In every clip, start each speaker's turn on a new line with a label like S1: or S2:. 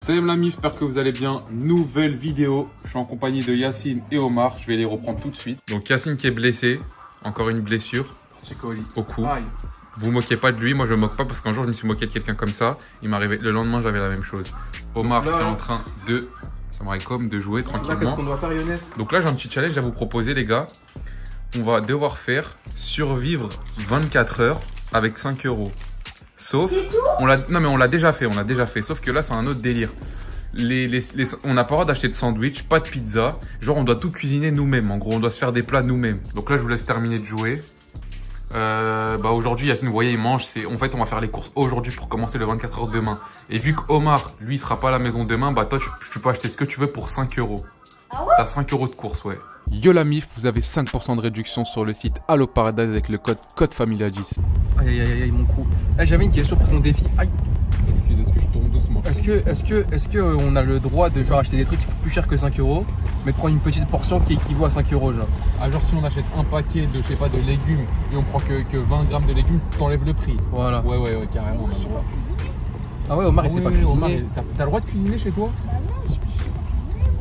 S1: Salut l'ami, j'espère que vous allez bien. Nouvelle vidéo. Je suis en compagnie de Yacine et Omar. Je vais les reprendre tout de suite. Donc Yacine qui est blessé. Encore une blessure au cou. Aïe. Vous moquez pas de lui. Moi je me moque pas parce qu'un jour je me suis moqué de quelqu'un comme ça. Il m'est arrivé. Le lendemain j'avais la même chose. Omar là, qui est en train de... de jouer tranquillement.
S2: Qu'est-ce qu'on doit faire, Younes?
S1: Donc là j'ai un petit challenge à vous proposer les gars. On va devoir faire survivre 24 heures avec 5 €. Sauf, on l'a déjà fait, sauf que là c'est un autre délire. On n'a pas le droit d'acheter de sandwich, pas de pizza. Genre on doit tout cuisiner nous-mêmes, en gros on doit se faire des plats nous-mêmes. Donc là je vous laisse terminer de jouer. Aujourd'hui Yacine, vous voyez, il mange. En fait on va faire les courses aujourd'hui pour commencer le 24 heures demain. Et vu que Omar, lui, il sera pas à la maison demain, bah toi tu peux acheter ce que tu veux pour 5 €.
S3: Ah ouais?
S1: T'as 5 € de course, ouais. Yo la mif, vous avez 5% de réduction sur le site Allo Paradise avec le code FAMILIA10.
S2: Aïe aïe aïe mon cou. J'avais une question pour ton défi. Aïe.
S1: Excusez, est-ce que je tourne doucement?
S2: Est-ce que on a le droit de genre acheter des trucs qui coûtent plus cher que 5 €, mais de prendre une petite portion qui équivaut à 5 € genre?
S1: Ah, genre si on achète un paquet de, je sais pas, de légumes et on prend que 20 grammes de légumes, t'enlèves le prix.
S2: Voilà.
S1: Ouais, carrément.
S3: Je sais pas cuisiner.
S2: Ah ouais, Omar il sait pas cuisiner.
S1: Omar, t'as le droit de cuisiner chez toi?
S3: Bah non, je sais pas cuisiner.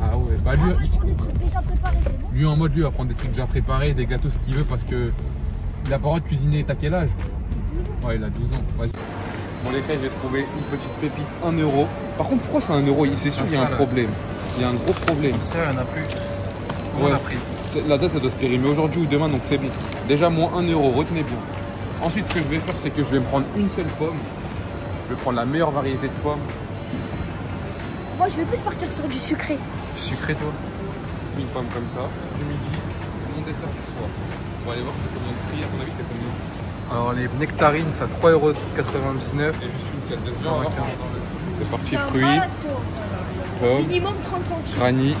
S1: Ah ouais, bah lui...
S3: Moi je prends des trucs déjà préparés, c'est bon.
S1: Lui en mode, lui va prendre des trucs déjà préparés, des gâteaux, ce qu'il veut parce que il a pas le droit de cuisiner. T'as quel âge?
S3: 12 ans.
S1: Ouais, il a 12 ans. Vas-y. Bon les gars, j'ai trouvé une petite pépite, 1 €. Par contre, pourquoi c'est 1 €? C'est sûr qu'il y a un problème. Il y a un gros problème.
S2: Ça, il y en a plus.
S1: Ouais, la date elle doit se périmer aujourd'hui ou demain, donc c'est bon. Déjà moins 1 €, retenez bien. Ensuite, ce que je vais faire, c'est que je vais me prendre une seule pomme. Je vais prendre la meilleure variété de pommes.
S3: Moi je vais plus partir sur du sucré.
S2: Sucré toi?
S1: Une pomme comme ça, du midi, mon dessert du soir. On va aller voir c'est combien de prix, à ton avis c'est combien?
S2: Alors les nectarines ça 3,99 €.
S1: Et juste une seule, déjà on va voir. C'est parti,
S3: C'est un
S1: fruits,
S3: bateau.
S1: pommes,
S3: Minimum 30 centimes.
S1: granny.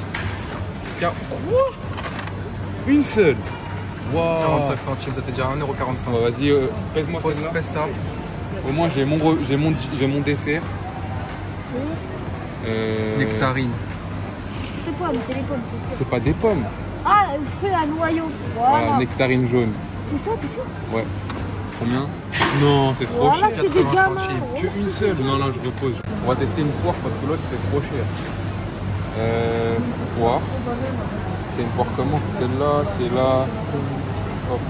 S1: Quoi? Une seule? Waouh.
S2: 45 centimes, ça fait déjà 1,45 €.
S1: Bon, vas-y, pèse-moi celle-là.
S2: Pèse ça.
S1: Au moins j'ai mon dessert.
S2: Nectarine.
S3: C'est quoi? Mais c'est les pommes, c'est sûr.
S1: C'est pas des pommes.
S3: Ah, le fruit à noyau.
S1: Voilà,
S3: Voilà.
S1: nectarine jaune.
S3: C'est ça, t'es sûr?
S1: Ouais. Combien? Non, c'est trop
S3: Voilà,
S1: cher.
S3: c'est des
S2: 80
S3: gamins.
S2: centimes.
S3: Ouais,
S1: Que
S3: c'est
S1: une
S3: des
S1: seule.
S3: gamins.
S1: Non, je repose. On va tester une poire parce que l'autre c'était trop cher. Poire.
S3: Oh, bah, même.
S1: C'est une poire comment? C'est celle-là, c'est là. Hop.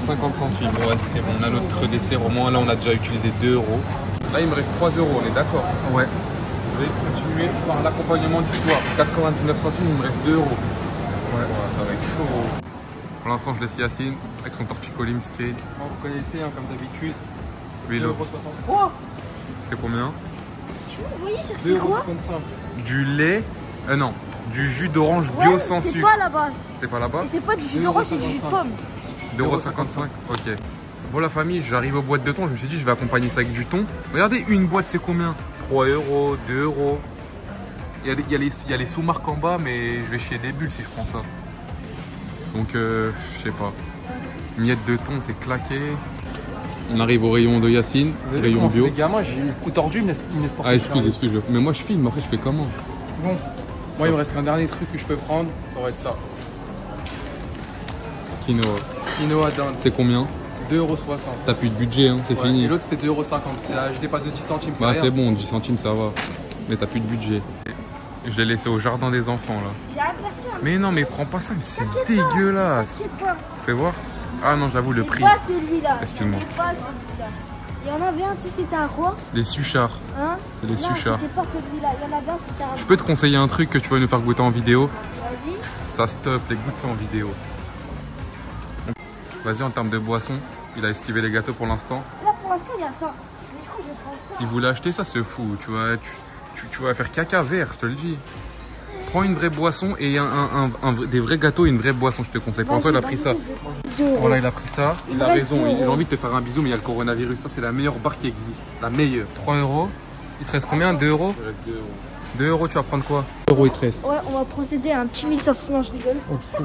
S1: 50 centimes. Bon, vas-y, c'est bon. On a notre dessert. Au moins, là, on a déjà utilisé 2 €. Là, il me reste 3 €. On est d'accord?
S2: Ouais.
S1: Je vais continuer par l'accompagnement du soir. 99 centimes, il me reste 2 €. Ouais, ça va être chaud. Pour l'instant, je laisse Yacine avec son torticolis miscade.
S2: Vous connaissez, hein, comme d'habitude.
S1: 8 €.
S2: 2,63 €.
S1: C'est combien?
S3: Tu vois, vous voyez sur c'est quoi?
S2: 2,55 €.
S1: Du lait. Non. Du jus d'orange bio sans
S3: c'est
S1: sucre.
S3: pas là-bas.
S1: C'est pas là-bas?
S3: Et c'est pas du jus d'orange, c'est du jus de pomme.
S1: 2,55 €. Ok. Bon la famille, j'arrive aux boîtes de thon. Je me suis dit je vais accompagner ça avec du thon. Regardez, une boîte c'est combien? 3 €, 2 €. Il y a les sous-marques en bas, mais je vais chier des bulles si je prends ça. Donc je sais pas. Miette de thon, c'est claqué. On arrive au rayon de Yacine, rayon bio.
S2: Les gamins, j'ai le cou tordu, il me laisse porter.
S1: Ah excuse. Mais moi je filme, après je fais comment?
S2: Bon, moi il me reste un dernier truc que je peux prendre, ça va être ça.
S1: Quinoa.
S2: Quinoa dinde.
S1: C'est combien?
S2: 2,60 €.
S1: T'as plus de budget, hein, c'est fini.
S2: Et l'autre c'était 2,50 €. Je dépasse de 10 centimes, c'est
S1: Bah
S2: rien.
S1: c'est bon, 10 centimes ça va. Mais t'as plus de budget. Je l'ai laissé au jardin des enfants là.
S3: J'ai aperçu un
S1: Mais non mais prends pas ça, mais c'est
S3: T'inquiète pas,
S1: dégueulasse.
S3: t'inquiète pas.
S1: Fais voir. Ah non j'avoue le prix.
S3: C'est pas celui-là.
S1: Excuse-moi.
S3: C'est pas celui-là. Il y en avait un, tu sais, c'était un quoi?
S1: Les suchards.
S3: Hein?
S1: C'est les
S3: Non,
S1: suchards.
S3: c'était pas celui-là. Il y en avait un, c'était un.
S1: Je peux te conseiller un truc que tu vas nous faire goûter en vidéo?
S3: Vas-y.
S1: Ça stop, les goûts ça en vidéo. Vas-y en termes de boisson, il a esquivé les gâteaux pour l'instant.
S3: Là, pour l'instant, il y a ça. Mais je crois que je vais prendre ça.
S1: Il voulait acheter ça, c'est fou. Tu vas faire caca vert, je te le dis. Prends une vraie boisson et des vrais gâteaux et une vraie boisson, je te conseille. Pour l'instant il a pris ça.
S2: Voilà, il a pris ça.
S1: Il a raison, j'ai envie de te faire un bisou, mais il y a le coronavirus. Ça, c'est la meilleure barre qui existe. La meilleure.
S2: 3 €. Il te reste combien? 2 €?
S1: Il reste 2 €.
S2: 2 €, tu vas prendre quoi?
S1: 2 € il te reste.
S3: Ouais, on va procéder à un petit 1500. Non, je rigole.
S2: Oh, fou.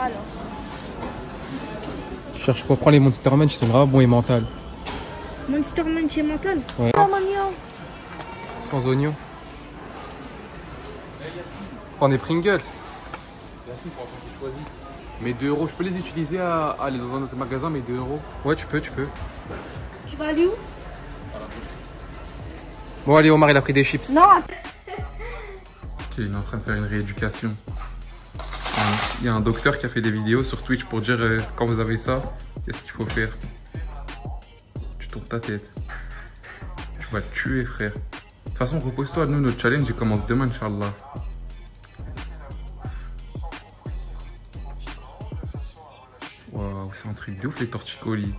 S3: Alors.
S2: Je cherche quoi? Prends les Monster Man, ils sont grave bons et mentales.
S3: Monster Man chez Mental.
S2: Ouais.
S3: Oh, mignon.
S2: Sans oignon. Prends des Pringles.
S1: Yacine, pour l'instant, qu'il choisit. Mes 2 euros, je peux les utiliser à aller dans un autre magasin, mes 2 euros?
S2: Ouais, tu peux.
S3: Tu vas aller où?
S2: Bon, allez, Omar, il a pris des chips.
S3: Non.
S1: Parce qu'il est en train de faire une rééducation. Il y a un docteur qui a fait des vidéos sur Twitch pour dire quand vous avez ça, qu'est-ce qu'il faut faire. Tu tournes ta tête. Tu vas te tuer, frère. De toute façon, repose-toi. Nous, notre challenge, il commence demain, Inch'Allah. Waouh, c'est un truc de ouf, les torticolis.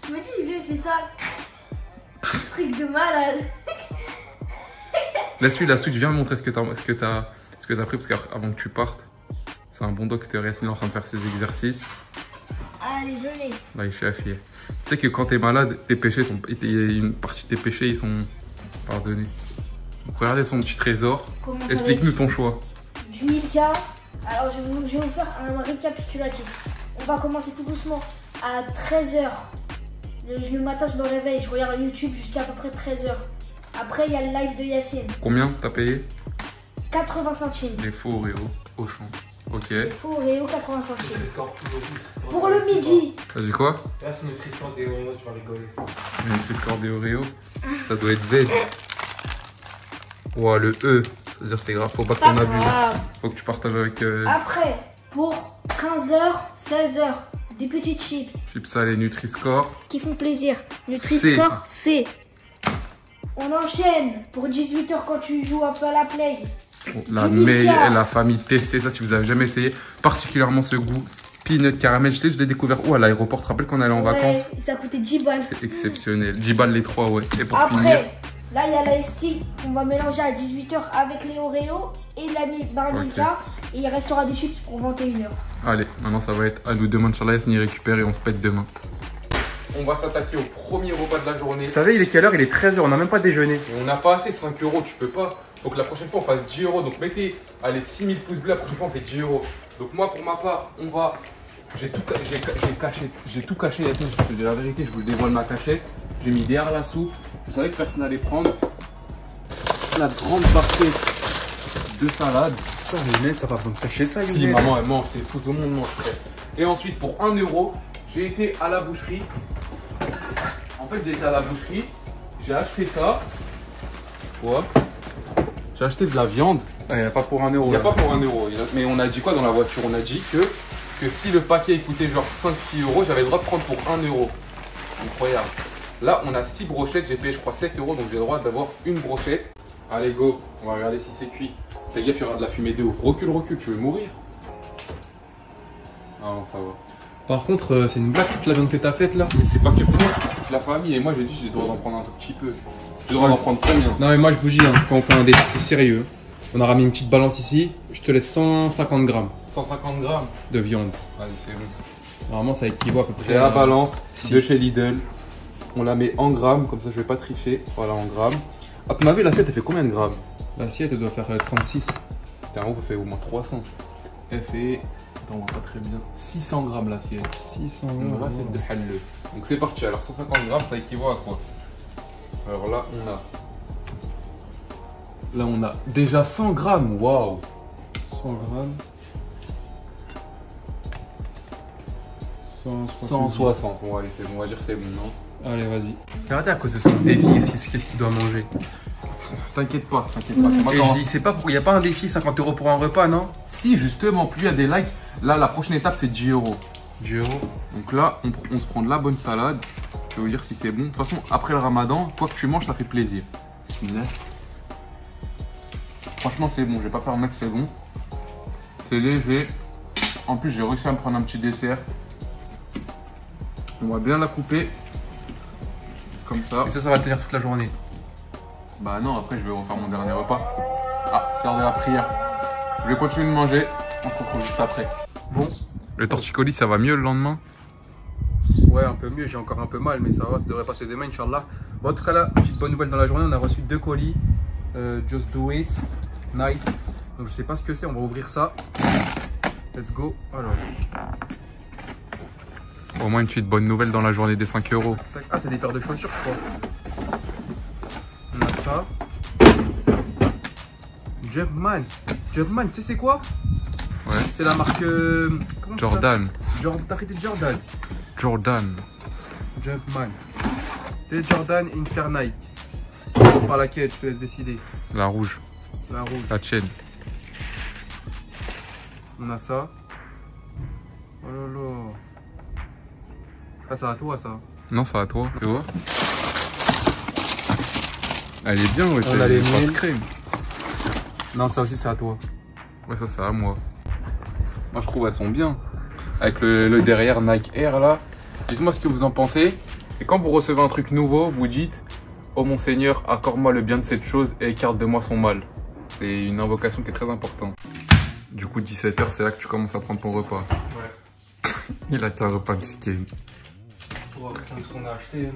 S3: Tu me dis, il fait ça. Truc de malade.
S1: Laisse-lui la Switch, viens me montrer ce que t'as pris, parce qu'avant que tu partes, c'est un bon docteur. Yacine est en train de faire ses exercices.
S3: Allez, je l'ai.
S1: Là, il fait affier. Tu sais que quand t'es malade, tes péchés sont. Une partie de tes péchés, ils sont pardonnés. Donc, regardez son petit trésor. Explique-nous ton choix.
S3: Du Milka. Alors, je vais vous faire un récapitulatif. On va commencer tout doucement à 13h. Le matin, je me réveille, je regarde YouTube jusqu'à peu près 13h. Après, il y a le live de Yacine.
S1: Combien t'as payé?
S3: 80 centimes.
S1: Les faux Oreo au champ. Ok.
S3: Les faux Oreo, 80 centimes. Pour le midi.
S1: T'as dit quoi?
S2: Là, c'est notre Tristan des Oreo, tu vas rigoler.
S1: Le Nutri-Score des Oreo. Ça doit être Z. Ouah, le E. C'est-à-dire, c'est grave, faut pas qu'on abuse. Faut que tu partages avec.
S3: Après, pour 15h, 16h, des petites chips.
S1: Chips salés Nutri-Score.
S3: Qui font plaisir. Nutri-Score C. On enchaîne pour 18h quand tu joues un peu à la play.
S1: La meilleure, la famille, testez ça si vous avez jamais essayé. Particulièrement ce goût peanut caramel. Je sais, je l'ai découvert où à l'aéroport. Tu te rappelles qu'on allait en vacances?
S3: Ça coûtait 10 balles.
S1: C'est exceptionnel. 10 balles les 3, ouais. Et pour
S3: après,
S1: finir.
S3: Là, il y a la ST qu'on va mélanger à 18h avec les Oreos et la barre Milka. Et il restera des chips pour 21h.
S1: Allez, maintenant ça va être à nous demain. Inch'Allah, Yacine y récupère et on se pète demain. On va s'attaquer au premier repas de la journée.
S2: Vous savez, il est quelle heure? Il est 13h, on n'a même pas déjeuné.
S1: Et on n'a pas assez 5 euros, tu peux pas. Faut que la prochaine fois on fasse 10 euros. Donc mettez, allez, 6000 pouces bleus, la prochaine fois on fait 10 euros. Donc moi, pour ma part, on va. J'ai tout caché, Yacine, je te dis la vérité, je vous dévoile ma cachette. J'ai mis derrière la soupe. Je savais que personne n'allait prendre. La grande barquette de salade.
S2: Ça, Younes, ça va besoin de cacher ça, Younes.
S1: Si, maman, elle mange, c'est fou, tout le monde mange, frère. Et ensuite, pour 1 euro, j'ai été à la boucherie. En fait, j'ai été à la boucherie, j'ai acheté ça. Tu vois, j'ai acheté de la viande.
S2: Il n'y a pas pour 1 euro.
S1: Il n'y a pas pour 1 euro. Mais on a dit quoi dans la voiture? On a dit que si le paquet il coûtait genre 5-6 euros, j'avais le droit de prendre pour 1 euro. Incroyable. Là, on a 6 brochettes. J'ai payé, je crois, 7 euros. Donc, j'ai le droit d'avoir une brochette. Allez, go. On va regarder si c'est cuit. Fais gaffe, il y aura de la fumée de ouf. Recule, tu veux mourir? Ah non, ça va.
S2: Par contre, c'est une blague toute la viande que t'as faite là.
S1: Mais c'est pas que pour moi, c'est pour toute la famille. Et moi, j'ai dit, j'ai le droit d'en prendre un tout petit peu. J'ai le droit d'en prendre combien?
S2: Non, mais moi, je vous dis, hein, quand on fait un défi, c'est sérieux. On a ramené une petite balance ici. Je te laisse 150 grammes
S1: 150 grammes
S2: de viande.
S1: Vas-y, c'est bon.
S2: Normalement, ça équivaut à peu près
S1: J'ai la balance de
S2: 6.
S1: chez Lidl. On la met en grammes, comme ça, je vais pas tricher. Voilà, en grammes. À ton avis, l'assiette, elle fait combien de grammes?
S2: L'assiette, elle doit faire 36.
S1: T'es un ouf, elle fait au moins 300. Elle fait. Attends, on voit pas très bien. 600 grammes l'assiette.
S2: 600
S1: Une
S2: grammes.
S1: assiette de halal. Donc c'est parti. Alors 150 grammes, ça équivaut à quoi? Alors là, on a déjà 100 grammes. Waouh!
S2: 100 grammes.
S1: 160. Bon, allez, c'est bon. On va dire c'est bon, non?
S2: Allez, vas-y. Regardez, à cause de son défi, qu'est-ce qu'il doit manger?
S1: T'inquiète pas, t'inquiète pas. C'est moi
S2: Et
S1: quand-
S2: je dis, c'est pas il n'y a pas un défi 50 euros pour un repas, non?
S1: Si, justement, plus il y a des likes, là, la prochaine étape, c'est 10 euros.
S2: 10 euros.
S1: Donc là, on se prend de la bonne salade. Je vais vous dire si c'est bon. De toute façon, après le ramadan, quoi que tu manges, ça fait plaisir. Franchement, c'est bon. Je vais pas faire un mec, c'est bon. C'est léger. En plus, j'ai réussi à me prendre un petit dessert. On va bien la couper. Comme ça.
S2: Et ça va tenir toute la journée.
S1: Bah non, après, je vais refaire mon dernier repas. Ah, c'est l'heure de la prière. Je vais continuer de manger. On se retrouve juste après.
S2: Bon.
S1: Le torticolis, ça va mieux le lendemain?
S2: Ouais, un peu mieux, j'ai encore un peu mal, mais ça va, ça devrait passer demain, Inch'Allah. Bon, en tout cas, là, petite bonne nouvelle dans la journée, on a reçu 2 colis. Just Do It, Night. Donc, je sais pas ce que c'est, on va ouvrir ça. Let's go. Alors.
S1: Au moins une petite bonne nouvelle dans la journée des 5 euros.
S2: Tac. Ah, c'est des paires de chaussures, je crois. On a ça. Jumpman. Jumpman, tu sais c'est quoi?
S1: Ouais.
S2: C'est la marque... comment
S1: Jordan.
S2: T'as fait des Jordan.
S1: Jordan.
S2: Jumpman. Des Jordan Inter Nike. C'est par laquelle, je te laisse décider.
S1: La rouge.
S2: La rouge.
S1: La chaîne.
S2: On a ça. Oh là là. Ah, c'est à toi ça.
S1: Non, c'est à toi. Tu vois? Elle est bien, ouais.
S2: On a les
S1: face
S2: miennes.
S1: crème.
S2: Non, ça aussi c'est à toi.
S1: Ouais, ça c'est à moi. Moi je trouve elles sont bien. Avec le derrière Nike Air là. Dites-moi ce que vous en pensez. Et quand vous recevez un truc nouveau, vous dites: oh mon Seigneur, accorde-moi le bien de cette chose et écarte de moi son mal. C'est une invocation qui est très importante. Du coup, 17 h, c'est là que tu commences à prendre ton repas.
S2: Ouais.
S1: Il a qu'un repas bisqué.
S2: On va prendre ce qu'on a acheté.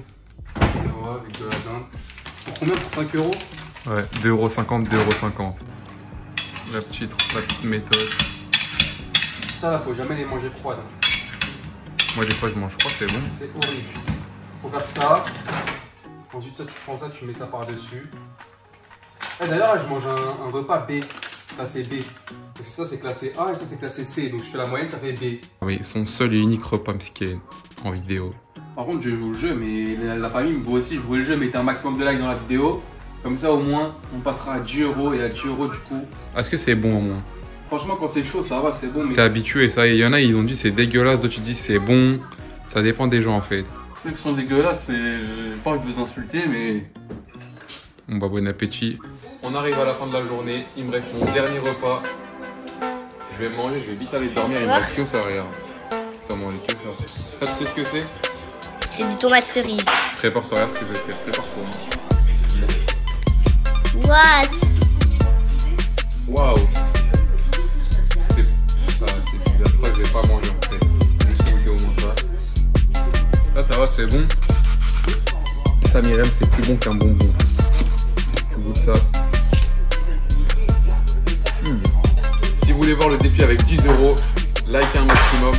S2: Avec de la dinde. Pour combien? Pour 5 euros?
S1: Ouais, 2,50 €, 2,50 €. La petite méthode.
S2: Ça là, faut jamais les manger froides.
S1: Moi, des fois, je mange froid, c'est bon.
S2: C'est horrible. Faut faire ça. Ensuite, ça, tu prends ça, tu mets ça par-dessus. Ah, d'ailleurs, là, je mange un repas B, classé B. Parce que ça, c'est classé A et ça, c'est classé C. Donc, je fais la moyenne, ça fait B.
S1: Oui, son seul et unique repas bisqué en vidéo.
S2: Par contre, je joue le jeu, mais la famille me voit aussi jouer le jeu, mettez un maximum de likes dans la vidéo. Comme ça, au moins, on passera à 10 € et à 10 € du coup.
S1: Est-ce que c'est bon au moins?
S2: Franchement, quand c'est chaud, ça va, c'est bon. Mais...
S1: T'es habitué, ça. Il y en a, ils ont dit c'est dégueulasse, d'autres ils disent c'est bon. Ça dépend des gens en fait.
S2: Ceux qui sont dégueulasses, j'ai pas envie de vous insulter, mais.
S1: Bon appétit. On arrive à la fin de la journée, il me reste mon dernier repas. Je vais manger, je vais vite aller dormir, il me reste que ça, regarde. Comment on est que ça. Ça, tu sais ce que c'est?
S4: C'est du tomate cerise.
S1: Prépare-toi, regarde ce que je vais faire. Prépare-toi.
S4: What?
S1: Waouh! C'est bizarre, je crois que je vais pas manger en fait. Je vais goûter au moins ça. Là, ça va, c'est bon. Ça, Myriam, c'est plus bon qu'un bonbon. Tu goûtes ça. Si vous voulez voir le défi avec 10 €, likez un maximum.